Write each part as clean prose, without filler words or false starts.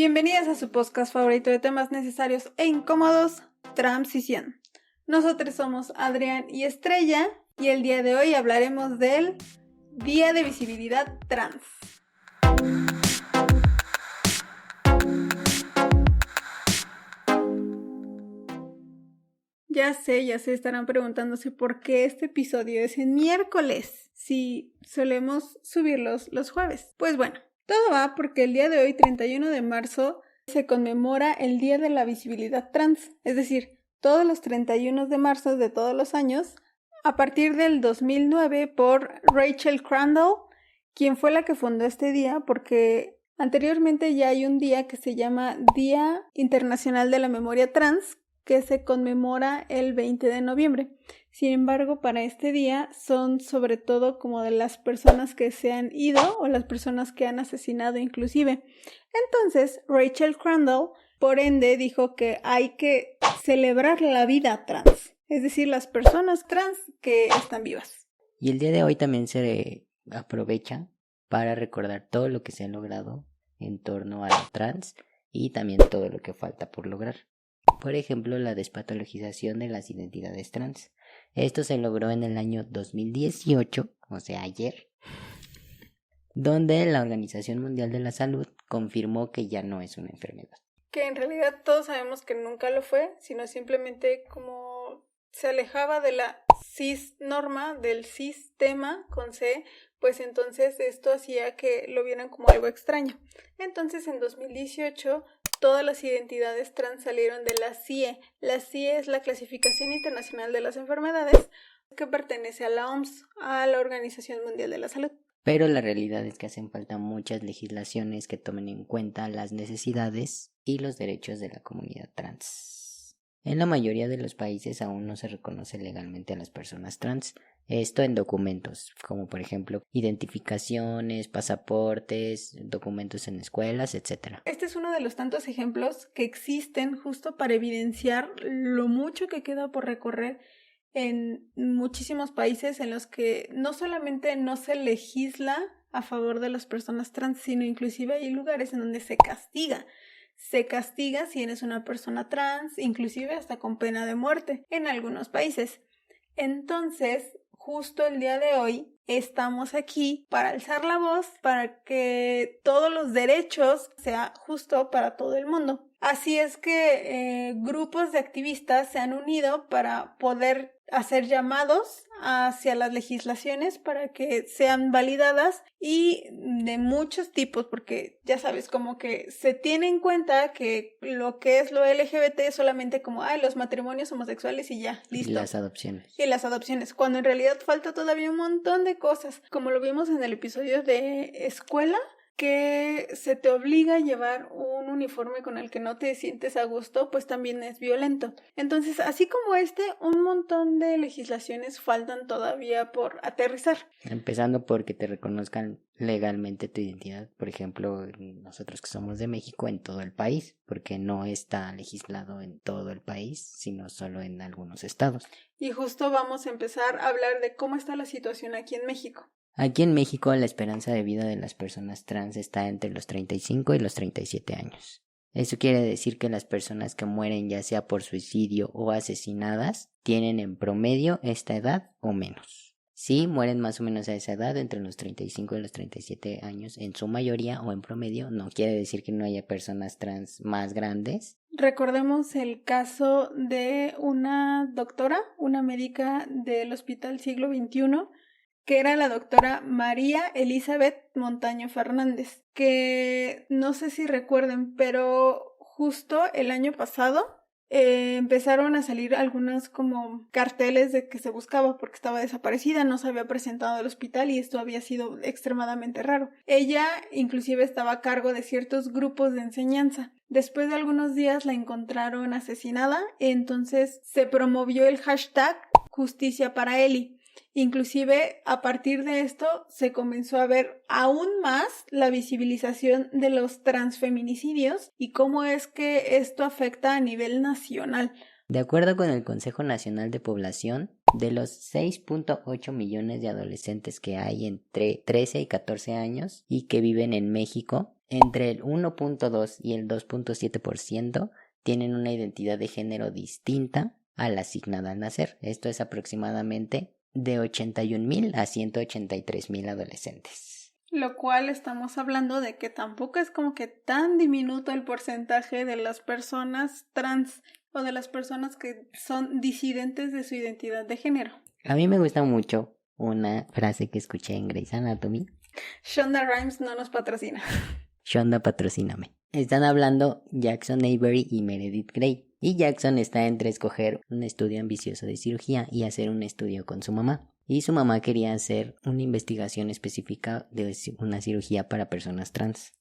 Bienvenidas a su podcast favorito de temas necesarios e incómodos, Transición. Nosotros somos Adrián y Estrella y el día de hoy hablaremos del Día de Visibilidad Trans. Ya sé, estarán preguntándose por qué este episodio es en miércoles, si solemos subirlos los jueves. Pues bueno, todo va porque el día de hoy, 31 de marzo, se conmemora el Día de la Visibilidad Trans, es decir, todos los 31 de marzo de todos los años, a partir del 2009 por Rachel Crandall, quien fue la que fundó este día porque anteriormente ya hay un día que se llama Día Internacional de la Memoria Trans, que se conmemora el 20 de noviembre. Sin embargo, para este día son sobre todo como de las personas que se han ido o las personas que han asesinado inclusive. Entonces, Rachel Crandall, por ende, dijo que hay que celebrar la vida trans, es decir, las personas trans que están vivas. Y el día de hoy también se aprovecha para recordar todo lo que se ha logrado en torno a lo trans y también todo lo que falta por lograr. Por ejemplo, la despatologización de las identidades trans. Esto se logró en el año 2018, o sea, ayer, donde la Organización Mundial de la Salud confirmó que ya no es una enfermedad. Que en realidad todos sabemos que nunca lo fue, sino simplemente como se alejaba de la cis norma, del sistema con C, pues entonces esto hacía que lo vieran como algo extraño. Entonces en 2018 todas las identidades trans salieron de la CIE. La CIE es la Clasificación Internacional de las Enfermedades, que pertenece a la OMS, a la Organización Mundial de la Salud. Pero la realidad es que hacen falta muchas legislaciones que tomen en cuenta las necesidades y los derechos de la comunidad trans. En la mayoría de los países aún no se reconoce legalmente a las personas trans, esto en documentos, como por ejemplo identificaciones, pasaportes, documentos en escuelas, etc. Este es uno de los tantos ejemplos que existen justo para evidenciar lo mucho que queda por recorrer en muchísimos países en los que no solamente no se legisla a favor de las personas trans, sino inclusive hay lugares en donde se castiga. Se castiga si eres una persona trans, inclusive hasta con pena de muerte en algunos países. Entonces, justo el día de hoy estamos aquí para alzar la voz, para que todos los derechos sea justo para todo el mundo. Así es que grupos de activistas se han unido para poder hacer llamados hacia las legislaciones para que sean validadas y de muchos tipos, porque ya sabes, como que se tiene en cuenta que lo que es lo LGBT es solamente como, los matrimonios homosexuales y ya, listo. Y las adopciones. Y las adopciones, cuando en realidad falta todavía un montón de cosas, como lo vimos en el episodio de escuela, que se te obliga a llevar un uniforme con el que no te sientes a gusto, pues también es violento. Entonces, así como un montón de legislaciones faltan todavía por aterrizar. Empezando por que te reconozcan legalmente tu identidad, por ejemplo, nosotros que somos de México, en todo el país, porque no está legislado en todo el país, sino solo en algunos estados. Y justo vamos a empezar a hablar de cómo está la situación aquí en México. Aquí en México la esperanza de vida de las personas trans está entre los 35 y los 37 años. Eso quiere decir que las personas que mueren ya sea por suicidio o asesinadas tienen en promedio esta edad o menos. Sí, mueren más o menos a esa edad, entre los 35 y los 37 años, en su mayoría o en promedio. No quiere decir que no haya personas trans más grandes. Recordemos el caso de una doctora, una médica del Hospital Siglo XXI, que era la doctora María Elizabeth Montaño Fernández, que no sé si recuerden, pero justo el año pasado empezaron a salir algunos como carteles de que se buscaba porque estaba desaparecida, no se había presentado al hospital y esto había sido extremadamente raro. Ella inclusive estaba a cargo de ciertos grupos de enseñanza. Después de algunos días la encontraron asesinada, entonces se promovió el hashtag Justicia para Eli. Inclusive a partir de esto se comenzó a ver aún más la visibilización de los transfeminicidios y cómo es que esto afecta a nivel nacional. De acuerdo con el Consejo Nacional de Población, de los 6.8 millones de adolescentes que hay entre 13 y 14 años y que viven en México, entre el 1.2 y el 2.7% tienen una identidad de género distinta a la asignada al nacer. Esto es aproximadamente de 81,000 a 183,000 adolescentes. Lo cual estamos hablando de que tampoco es como que tan diminuto el porcentaje de las personas trans o de las personas que son disidentes de su identidad de género. A mí me gusta mucho una frase que escuché en Grey's Anatomy. Shonda Rhimes no nos patrocina. Shonda, patrocíname. Están hablando Jackson Avery y Meredith Grey. Y Jackson está entre escoger un estudio ambicioso de cirugía y hacer un estudio con su mamá. Y su mamá quería hacer una investigación específica de una cirugía para personas trans.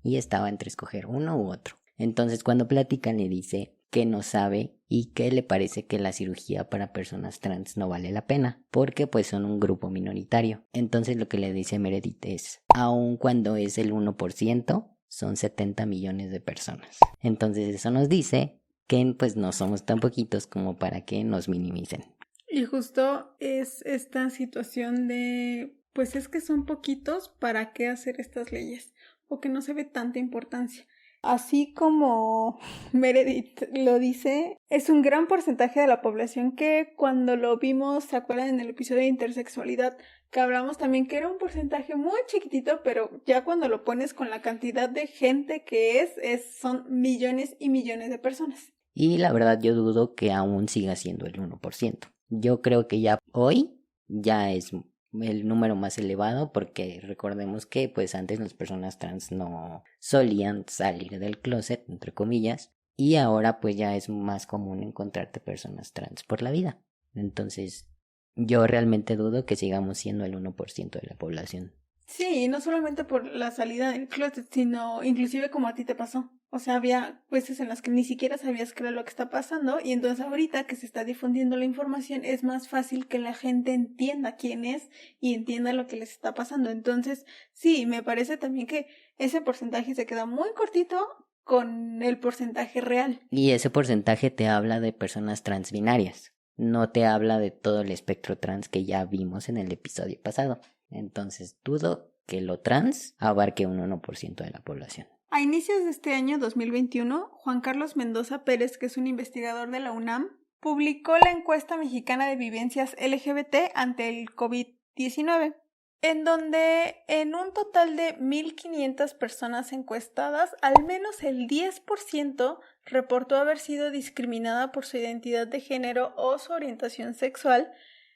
Y estaba entre escoger uno u otro. Entonces cuando platican le dice que no sabe y que le parece que la cirugía para personas trans no vale la pena, porque pues son un grupo minoritario. Entonces lo que le dice Meredith es, aun cuando es el 1%, son 70 millones de personas. Entonces eso nos dice que pues no somos tan poquitos como para que nos minimicen. Y justo es esta situación de, pues es que son poquitos, ¿para qué hacer estas leyes? O que no se ve tanta importancia. Así como Meredith lo dice, es un gran porcentaje de la población que cuando lo vimos, ¿se acuerdan en el episodio de intersexualidad? Que hablamos también que era un porcentaje muy chiquitito, pero ya cuando lo pones con la cantidad de gente que son millones y millones de personas. Y la verdad yo dudo que aún siga siendo el 1%. Yo creo que ya hoy ya es el número más elevado, porque recordemos que pues antes las personas trans no solían salir del closet, entre comillas, y ahora pues ya es más común encontrarte personas trans por la vida. Entonces yo realmente dudo que sigamos siendo el 1% de la población. Sí, no solamente por la salida del closet, sino inclusive como a ti te pasó. O sea, había veces en las que ni siquiera sabías qué era lo que está pasando, y entonces ahorita que se está difundiendo la información es más fácil que la gente entienda quién es y entienda lo que les está pasando. Entonces, sí, me parece también que ese porcentaje se queda muy cortito con el porcentaje real. Y ese porcentaje te habla de personas transbinarias, no te habla de todo el espectro trans que ya vimos en el episodio pasado. Entonces dudo que lo trans abarque un 1% de la población. A inicios de este año 2021, Juan Carlos Mendoza Pérez, que es un investigador de la UNAM, publicó la encuesta mexicana de vivencias LGBT ante el COVID-19, en donde en un total de 1,500 personas encuestadas, al menos el 10% reportó haber sido discriminada por su identidad de género o su orientación sexual.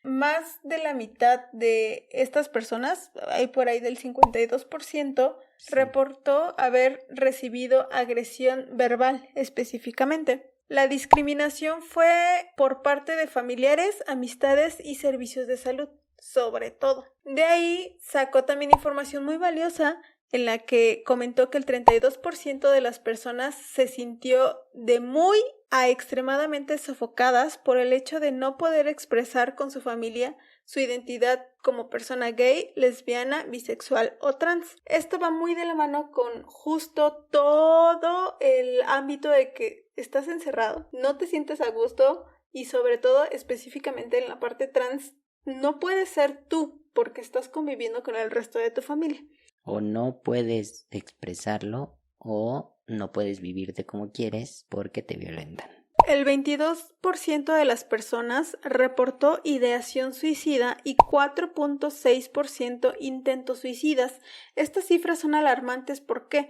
Más de la mitad de estas personas, hay por ahí del 52%, reportó haber recibido agresión verbal específicamente. La discriminación fue por parte de familiares, amistades y servicios de salud, sobre todo. De ahí sacó también información muy valiosa en la que comentó que el 32% de las personas se sintió de muy a extremadamente sofocadas por el hecho de no poder expresar con su familia su identidad como persona gay, lesbiana, bisexual o trans. Esto va muy de la mano con justo todo el ámbito de que estás encerrado, no te sientes a gusto y sobre todo específicamente en la parte trans no puedes ser tú porque estás conviviendo con el resto de tu familia. O no puedes expresarlo o no puedes vivirte como quieres porque te violentan. El 22% de las personas reportó ideación suicida y 4.6% intentos suicidas. Estas cifras son alarmantes. ¿Por qué?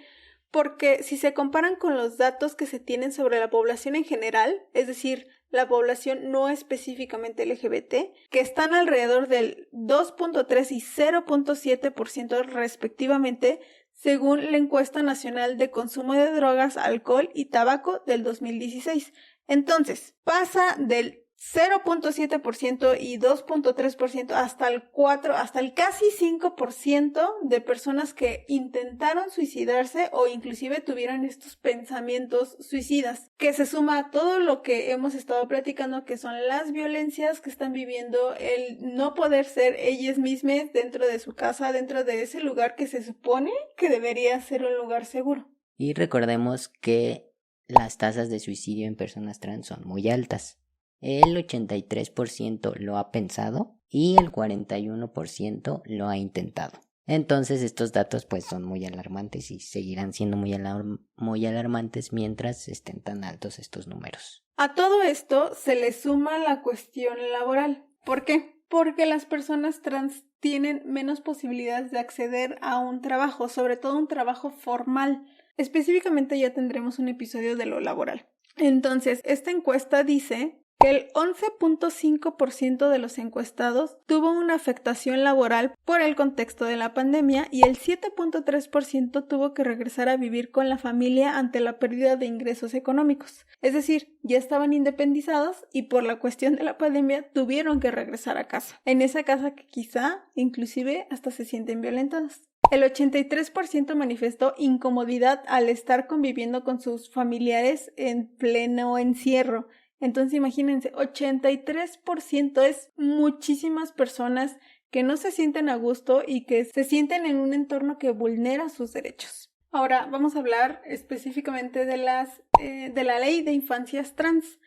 Porque si se comparan con los datos que se tienen sobre la población en general, es decir, la población no específicamente LGBT, que están alrededor del 2.3 y 0.7% respectivamente, según la encuesta nacional de consumo de drogas, alcohol y tabaco del 2016. Entonces, pasa del 0.7% y 2.3% hasta el 4%, hasta el casi 5% de personas que intentaron suicidarse o inclusive tuvieron estos pensamientos suicidas, que se suma a todo lo que hemos estado platicando, que son las violencias que están viviendo, el no poder ser ellas mismas dentro de su casa, dentro de ese lugar que se supone que debería ser un lugar seguro. Y recordemos que las tasas de suicidio en personas trans son muy altas. El 83% lo ha pensado y el 41% lo ha intentado. Entonces estos datos pues son muy alarmantes y seguirán siendo muy alarmantes mientras estén tan altos estos números. A todo esto se le suma la cuestión laboral. ¿Por qué? Porque las personas trans tienen menos posibilidades de acceder a un trabajo, sobre todo un trabajo formal. Específicamente ya tendremos un episodio de lo laboral. Entonces, esta encuesta dice que el 11.5% de los encuestados tuvo una afectación laboral por el contexto de la pandemia y el 7.3% tuvo que regresar a vivir con la familia ante la pérdida de ingresos económicos. Es decir, ya estaban independizados y por la cuestión de la pandemia tuvieron que regresar a casa. En esa casa que quizá, inclusive, hasta se sienten violentados. El 83% manifestó incomodidad al estar conviviendo con sus familiares en pleno encierro. Entonces imagínense, 83% es muchísimas personas que no se sienten a gusto y que se sienten en un entorno que vulnera sus derechos. Ahora vamos a hablar específicamente de la ley de infancias trans.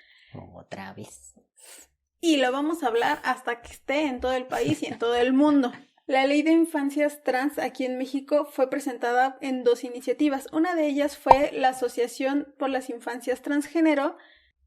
Otra vez. Y lo vamos a hablar hasta que esté en todo el país y en todo el mundo. La ley de infancias trans aquí en México fue presentada en 2 iniciativas. Una de ellas fue la Asociación por las Infancias Transgénero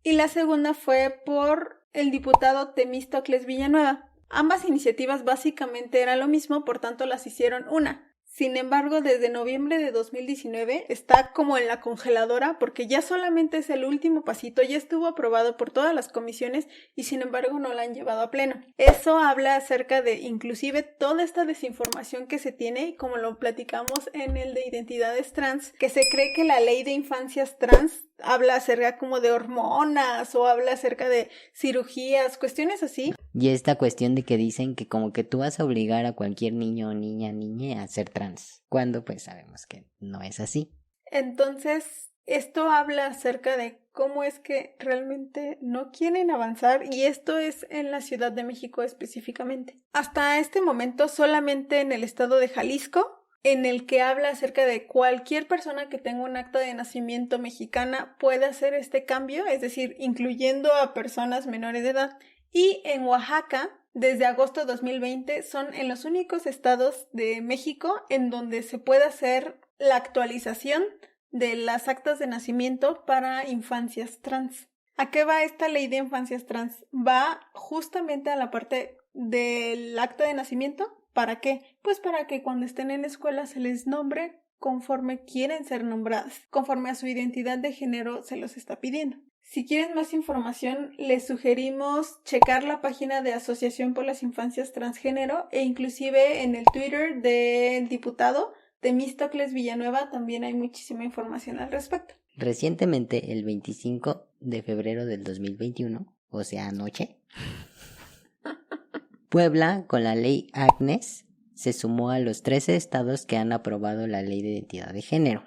y la segunda fue por el diputado Temístocles Villanueva. Ambas iniciativas básicamente eran lo mismo, por tanto las hicieron una. Sin embargo, desde noviembre de 2019 está como en la congeladora porque ya solamente es el último pasito, ya estuvo aprobado por todas las comisiones y sin embargo no la han llevado a pleno. Eso habla acerca de inclusive toda esta desinformación que se tiene, como lo platicamos en el de identidades trans, que se cree que la ley de infancias trans habla acerca como de hormonas o habla acerca de cirugías, cuestiones así. Y esta cuestión de que dicen que como que tú vas a obligar a cualquier niño o niña a ser trans, cuando pues sabemos que no es así. Entonces, esto habla acerca de cómo es que realmente no quieren avanzar y esto es en la Ciudad de México específicamente. Hasta este momento solamente en el estado de Jalisco, en el que habla acerca de cualquier persona que tenga un acta de nacimiento mexicana puede hacer este cambio, es decir, incluyendo a personas menores de edad. Y en Oaxaca, desde agosto de 2020, son en los únicos estados de México en donde se puede hacer la actualización de las actas de nacimiento para infancias trans. ¿A qué va esta ley de infancias trans? Va justamente a la parte del acta de nacimiento. ¿Para qué? Pues para que cuando estén en la escuela se les nombre conforme quieren ser nombradas, conforme a su identidad de género se los está pidiendo. Si quieren más información, les sugerimos checar la página de Asociación por las Infancias Transgénero e inclusive en el Twitter del diputado Temístocles Villanueva también hay muchísima información al respecto. Recientemente, el 25 de febrero del 2021, o sea, anoche, Puebla, con la ley Agnes, se sumó a los 13 estados que han aprobado la ley de identidad de género.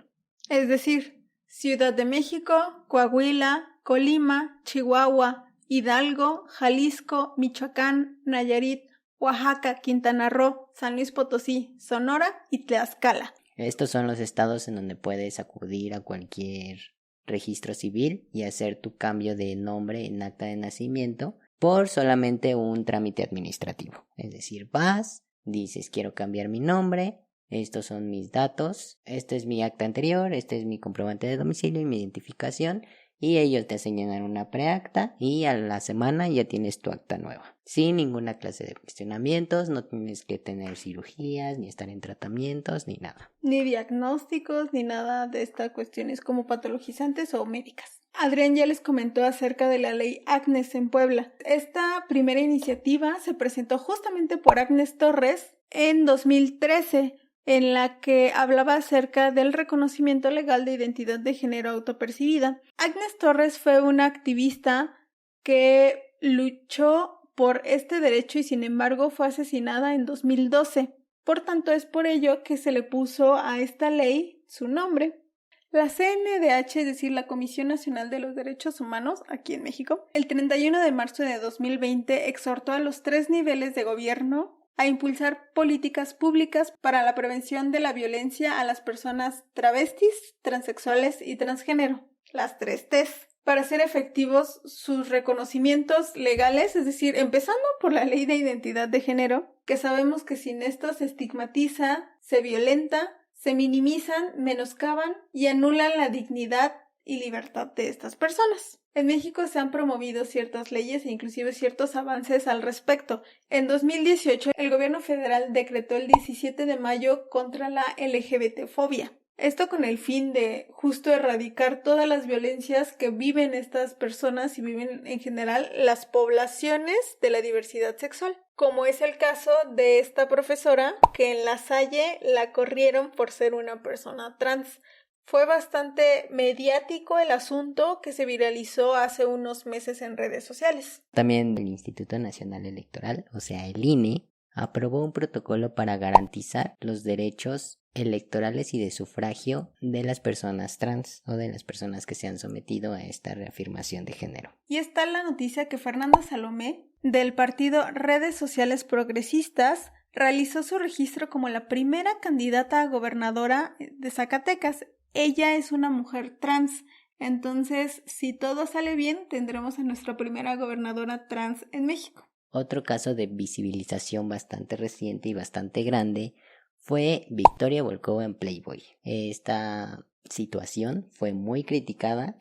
Es decir, Ciudad de México, Coahuila, Colima, Chihuahua, Hidalgo, Jalisco, Michoacán, Nayarit, Oaxaca, Quintana Roo, San Luis Potosí, Sonora y Tlaxcala. Estos son los estados en donde puedes acudir a cualquier registro civil y hacer tu cambio de nombre en acta de nacimiento por solamente un trámite administrativo. Es decir, vas, dices quiero cambiar mi nombre, estos son mis datos, este es mi acta anterior, este es mi comprobante de domicilio y mi identificación, y ellos te hacen llenar una preacta y a la semana ya tienes tu acta nueva. Sin ninguna clase de cuestionamientos, no tienes que tener cirugías, ni estar en tratamientos, ni nada. Ni diagnósticos, ni nada de estas cuestiones como patologizantes o médicas. Adrián ya les comentó acerca de la ley Agnes en Puebla. Esta primera iniciativa se presentó justamente por Agnes Torres en 2013, en la que hablaba acerca del reconocimiento legal de identidad de género autopercibida. Agnes Torres fue una activista que luchó por este derecho y sin embargo fue asesinada en 2012. Por tanto, es por ello que se le puso a esta ley su nombre. La CNDH, es decir, la Comisión Nacional de los Derechos Humanos, aquí en México, el 31 de marzo de 2020 exhortó a los 3 niveles de gobierno a impulsar políticas públicas para la prevención de la violencia a las personas travestis, transexuales y transgénero, las 3 Ts. para hacer efectivos sus reconocimientos legales, es decir, empezando por la ley de identidad de género, que sabemos que sin esto se estigmatiza, se violenta, se minimizan, menoscaban y anulan la dignidad y libertad de estas personas. En México se han promovido ciertas leyes e inclusive ciertos avances al respecto. En 2018, el gobierno federal decretó el 17 de mayo contra la LGBTfobia. Esto con el fin de justo erradicar todas las violencias que viven estas personas y viven en general las poblaciones de la diversidad sexual, como es el caso de esta profesora que en La Salle la corrieron por ser una persona trans. Fue bastante mediático el asunto que se viralizó hace unos meses en redes sociales. También el Instituto Nacional Electoral, o sea, el INE, aprobó un protocolo para garantizar los derechos electorales y de sufragio de las personas trans o de las personas que se han sometido a esta reafirmación de género. Y está la noticia que Fernanda Salomé, del partido Redes Sociales Progresistas, realizó su registro como la primera candidata a gobernadora de Zacatecas. Ella es una mujer trans, entonces si todo sale bien tendremos a nuestra primera gobernadora trans en México. Otro caso de visibilización bastante reciente y bastante grande fue Victoria Volkova en Playboy. Esta situación fue muy criticada,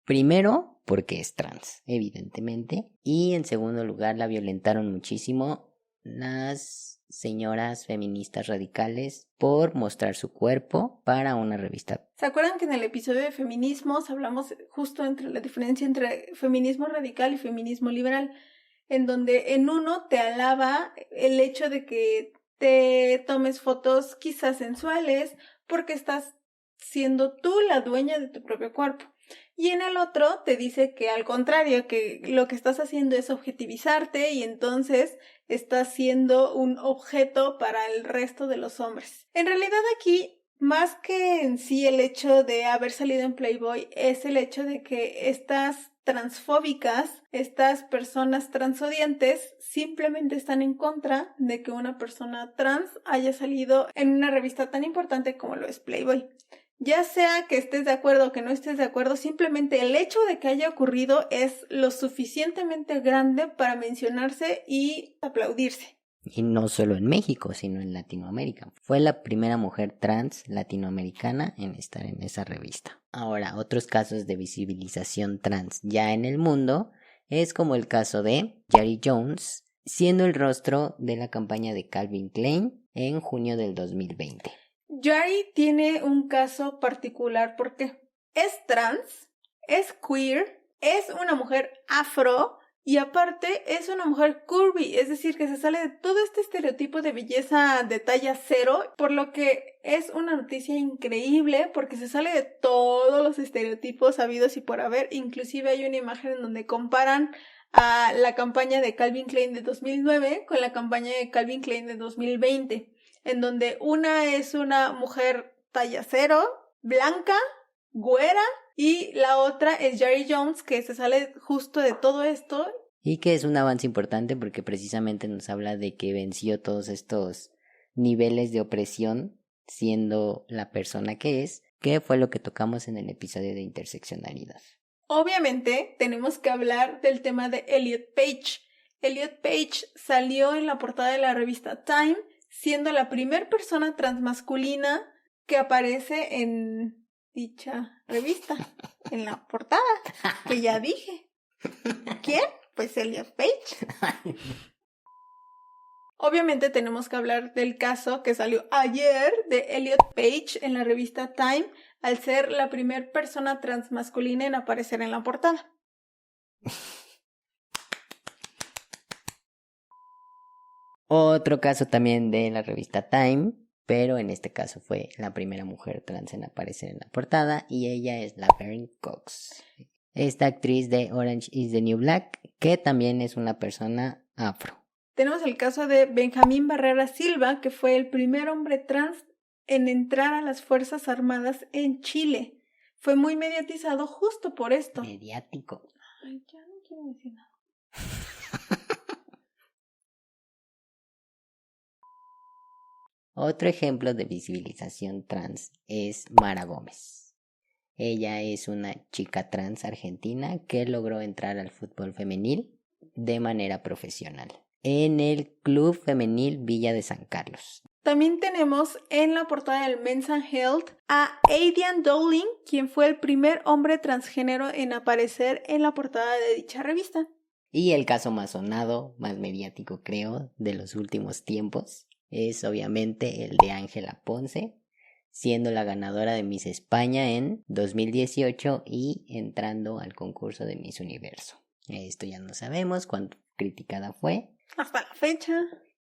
primero porque es trans, evidentemente, y en segundo lugar la violentaron muchísimo las señoras feministas radicales por mostrar su cuerpo para una revista. ¿Se acuerdan que en el episodio de feminismos hablamos justo entre la diferencia entre feminismo radical y feminismo liberal? En donde en uno te alaba el hecho de que te tomes fotos quizás sensuales porque estás siendo tú la dueña de tu propio cuerpo. Y en el otro te dice que al contrario, que lo que estás haciendo es objetivizarte y entonces estás siendo un objeto para el resto de los hombres. En realidad aquí, más que en sí el hecho de haber salido en Playboy, es el hecho de que estas transfóbicas, estas personas transodiantes, simplemente están en contra de que una persona trans haya salido en una revista tan importante como lo es Playboy. Ya sea que estés de acuerdo o que no estés de acuerdo, simplemente el hecho de que haya ocurrido es lo suficientemente grande para mencionarse y aplaudirse. Y no solo en México, sino en Latinoamérica. Fue la primera mujer trans latinoamericana en estar en esa revista. Ahora, otros casos de visibilización trans ya en el mundo es como el caso de Yari Jones, siendo el rostro de la campaña de Calvin Klein en junio del 2020. Yari tiene un caso particular porque es trans, es queer, es una mujer afro y aparte es una mujer curvy, es decir, que se sale de todo este estereotipo de belleza de talla cero, por lo que es una noticia increíble porque se sale de todos los estereotipos habidos y por haber. Inclusive hay una imagen en donde comparan a la campaña de Calvin Klein de 2009 con la campaña de Calvin Klein de 2020. En donde una es una mujer talla cero, blanca, güera, y la otra es Yari Jones, que se sale justo de todo esto. Y que es un avance importante porque precisamente nos habla de que venció todos estos niveles de opresión siendo la persona que es, que fue lo que tocamos en el episodio de interseccionalidad. Obviamente tenemos que hablar del tema de Elliot Page. Elliot Page salió en la portada de la revista Time, siendo la primera persona transmasculina que aparece en dicha revista, en la portada, que ya dije. ¿Quién? Pues Elliot Page. Obviamente tenemos que hablar del caso que salió ayer de Elliot Page en la revista Time, al ser la primera persona transmasculina en aparecer en la portada. Otro caso también de la revista Time, pero en este caso fue la primera mujer trans en aparecer en la portada y ella es Laverne Cox, esta actriz de Orange is the New Black, que también es una persona afro. Tenemos el caso de Benjamín Barrera Silva, que fue el primer hombre trans en entrar a las Fuerzas Armadas en Chile. Fue muy mediatizado justo por esto. Mediático. Ay, ya no quiero decir nada. Otro ejemplo de visibilización trans es Mara Gómez. Ella es una chica trans argentina que logró entrar al fútbol femenil de manera profesional en el Club Femenil Villa de San Carlos. También tenemos en la portada del Men's Health a Adrian Dowling, quien fue el primer hombre transgénero en aparecer en la portada de dicha revista. Y el caso más sonado, más mediático creo, de los últimos tiempos, es obviamente el de Ángela Ponce, siendo la ganadora de Miss España en 2018 y entrando al concurso de Miss Universo. Esto ya no sabemos cuánto criticada fue. Hasta la fecha.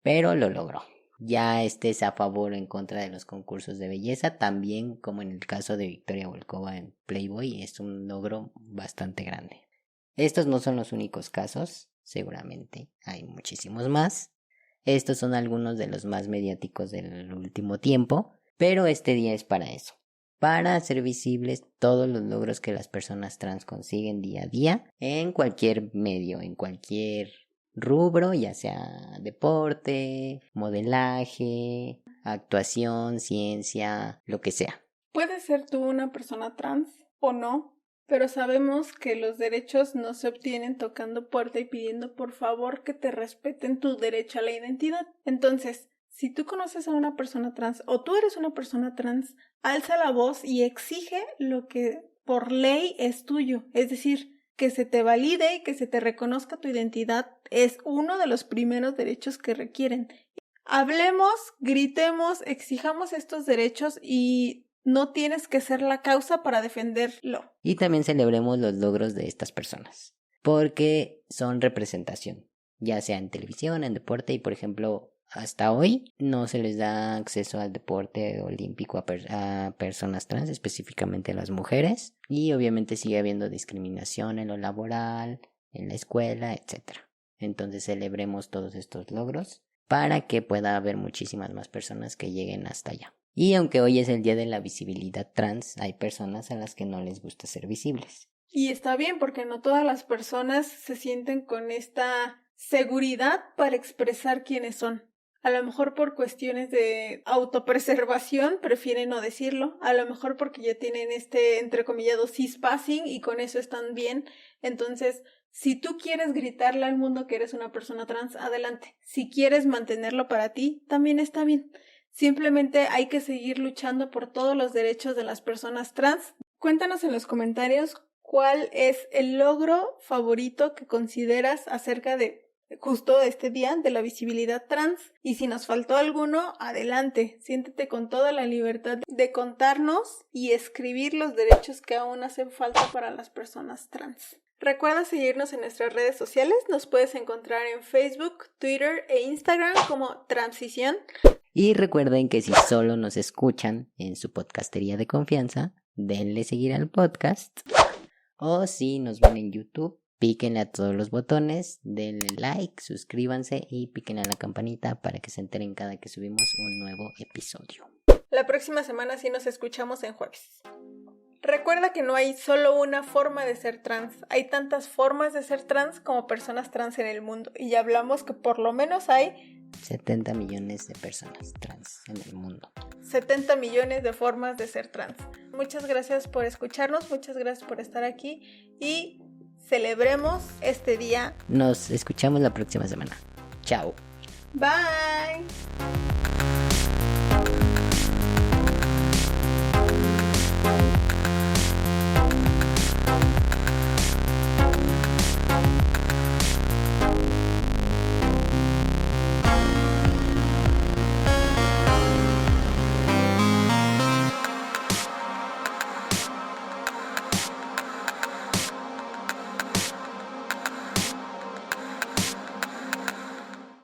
Pero lo logró. Ya estés a favor o en contra de los concursos de belleza, también como en el caso de Victoria Volkova en Playboy, es un logro bastante grande. Estos no son los únicos casos, seguramente hay muchísimos más. Estos son algunos de los más mediáticos del último tiempo, pero este día es para eso, para hacer visibles todos los logros que las personas trans consiguen día a día en cualquier medio, en cualquier rubro, ya sea deporte, modelaje, actuación, ciencia, lo que sea. Puedes ser tú una persona trans o no, pero sabemos que los derechos no se obtienen tocando puerta y pidiendo por favor que te respeten tu derecho a la identidad. Entonces, si tú conoces a una persona trans o tú eres una persona trans, alza la voz y exige lo que por ley es tuyo, es decir, que se te valide y que se te reconozca tu identidad es uno de los primeros derechos que requieren. Hablemos, gritemos, exijamos estos derechos y no tienes que ser la causa para defenderlo. Y también celebremos los logros de estas personas, porque son representación, ya sea en televisión, en deporte y por ejemplo, hasta hoy no se les da acceso al deporte olímpico a personas trans, específicamente a las mujeres. Y obviamente sigue habiendo discriminación en lo laboral, en la escuela, etc. Entonces celebremos todos estos logros para que pueda haber muchísimas más personas que lleguen hasta allá. Y aunque hoy es el día de la visibilidad trans, hay personas a las que no les gusta ser visibles. Y está bien porque no todas las personas se sienten con esta seguridad para expresar quiénes son. A lo mejor por cuestiones de autopreservación prefieren no decirlo, a lo mejor porque ya tienen entrecomillado cispassing y con eso están bien. Entonces, si tú quieres gritarle al mundo que eres una persona trans, adelante. Si quieres mantenerlo para ti, también está bien. Simplemente hay que seguir luchando por todos los derechos de las personas trans. Cuéntanos en los comentarios cuál es el logro favorito que consideras acerca de justo este día de la visibilidad trans, y si nos faltó alguno, adelante, siéntete con toda la libertad de contarnos y escribir los derechos que aún hacen falta para las personas trans. Recuerda seguirnos en nuestras redes sociales, nos puedes encontrar en Facebook, Twitter e Instagram como Transición. Y recuerden que si solo nos escuchan en su podcastería de confianza, denle seguir al podcast, o si nos ven en YouTube, píquenle a todos los botones, denle like, suscríbanse y píquenle a la campanita para que se enteren cada que subimos un nuevo episodio. La próxima semana sí nos escuchamos en jueves. Recuerda que no hay solo una forma de ser trans, hay tantas formas de ser trans como personas trans en el mundo. Y ya hablamos que por lo menos hay 70 millones de personas trans en el mundo. 70 millones de formas de ser trans. Muchas gracias por escucharnos, muchas gracias por estar aquí y celebremos este día. Nos escuchamos la próxima semana. Chao. Bye.